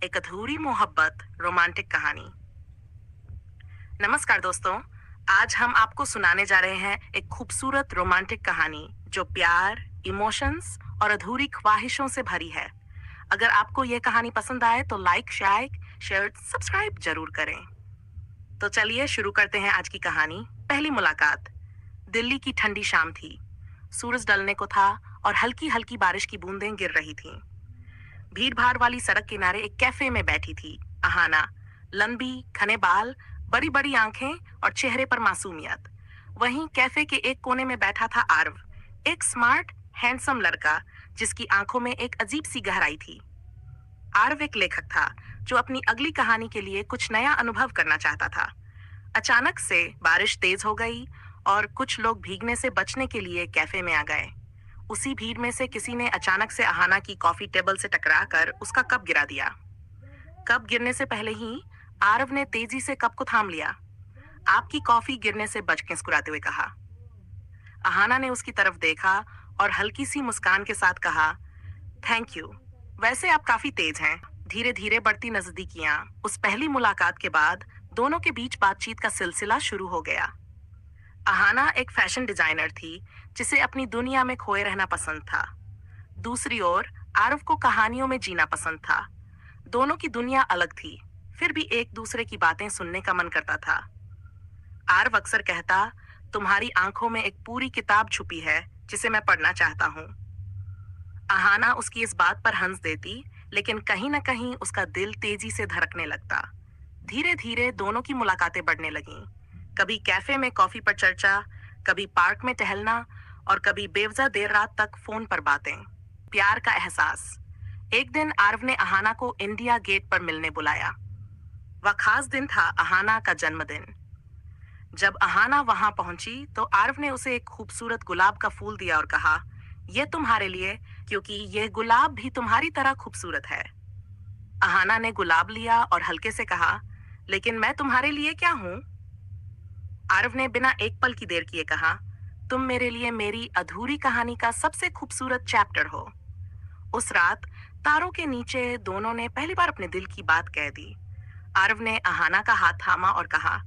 एक अधूरी मोहब्बत रोमांटिक कहानी। नमस्कार दोस्तों। आज हम आपको सुनाने जा रहे हैं एक खूबसूरत रोमांटिक कहानी जो प्यार, इमोशंस और अधूरी ख्वाहिशों से भरी है। अगर आपको यह कहानी पसंद आए तो लाइक, शेयर, सब्सक्राइब जरूर करें। तो चलिए शुरू करते हैं आज की कहानी। पहली मुलाकात। दिल्ली की ठंडी शाम थी। सूरज ढलने को था और हल्की हल्की बारिश की बूंदें गिर रही थीं। भीड़ भाड़ वाली सड़क किनारे एक कैफे में बैठी थी अहाना। लंबी, घने बाल, बड़ी बड़ी आंखें और चेहरे पर मासूमियत। वहीं कैफे के एक कोने में बैठा था आरव, एक स्मार्ट, हैंडसम लड़का जिसकी आंखों में एक अजीब सी गहराई थी। आरव एक लेखक था जो अपनी अगली कहानी के लिए कुछ नया अनुभव करना चाहता था। अचानक से बारिश तेज हो गई और कुछ लोग भीगने से बचने के लिए कैफे में आ गए। उसी भीड़ में से किसी ने अचानक से अहाना की कॉफी टेबल से टकराकर उसका कप गिरा दिया। कप गिरने से पहले ही आरव ने तेजी से कप को थाम लिया। आपकी कॉफी गिरने से बच के मुस्कुराते हुए कहा। अहाना ने उसकी तरफ देखा और हल्की सी मुस्कान के साथ कहा, थैंक यू। वैसे आप काफी तेज हैं। धीरे धीरे बढ़ती नजदीकियां। उस पहली मुलाकात के बाद दोनों के बीच बातचीत का सिलसिला शुरू हो गया। अहाना एक फैशन डिजाइनर थी जिसे अपनी दुनिया में खोए रहना पसंद था। दूसरी ओर आरव को कहानियों में जीना पसंद था। दोनों की दुनिया अलग थी, फिर भी एक दूसरे की बातें सुनने का मन करता था। आरव अक्सर कहता, तुम्हारी आंखों में एक पूरी किताब छुपी है जिसे मैं पढ़ना चाहता हूँ। अहाना उसकी इस बात पर हंस देती, लेकिन कहीं न कहीं उसका दिल तेजी से धड़कने लगता। धीरे धीरे दोनों की मुलाकातें बढ़ने लगीं। कभी कैफे में कॉफी पर चर्चा, कभी पार्क में टहलना और कभी बेवजह देर रात तक फोन पर बातें। प्यार का एहसास। एक दिन आरव ने अहाना को इंडिया गेट पर मिलने बुलाया। वह खास दिन था, अहाना का जन्मदिन। जब अहाना वहां पहुंची तो आरव ने उसे एक खूबसूरत गुलाब का फूल दिया और कहा, यह तुम्हारे लिए, क्योंकि यह गुलाब भी तुम्हारी तरह खूबसूरत है। अहाना ने गुलाब लिया और हल्के से कहा, लेकिन मैं तुम्हारे लिए क्या हूं? आरव ने बिना एक पल की देर किए कहा, तुम मेरे लिए मेरी अधूरी कहानी का सबसे खूबसूरत चैप्टर हो। उस रात तारों के नीचे दोनों ने पहली बार अपने दिल की बात कह दी। आरव ने अहाना का हाथ थामा और कहा,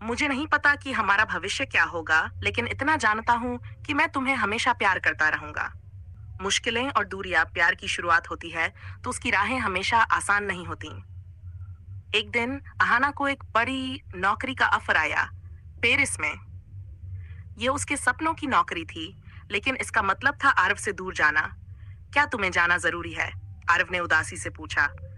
मुझे नहीं पता कि हमारा भविष्य क्या होगा, लेकिन इतना जानता हूँ कि मैं तुम्हें हमेशा प्यार करता रहूंगा। मुश्किलें और दूरियां प्यार की शुरुआत होती है तो उसकी राहें हमेशा आसान नहीं होती। एक दिन अहाना को एक बड़ी नौकरी का ऑफर आया, पेरिस में। ये उसके सपनों की नौकरी थी, लेकिन इसका मतलब था आरव से दूर जाना। क्या तुम्हें जाना जरूरी है? आरव ने उदासी से पूछा।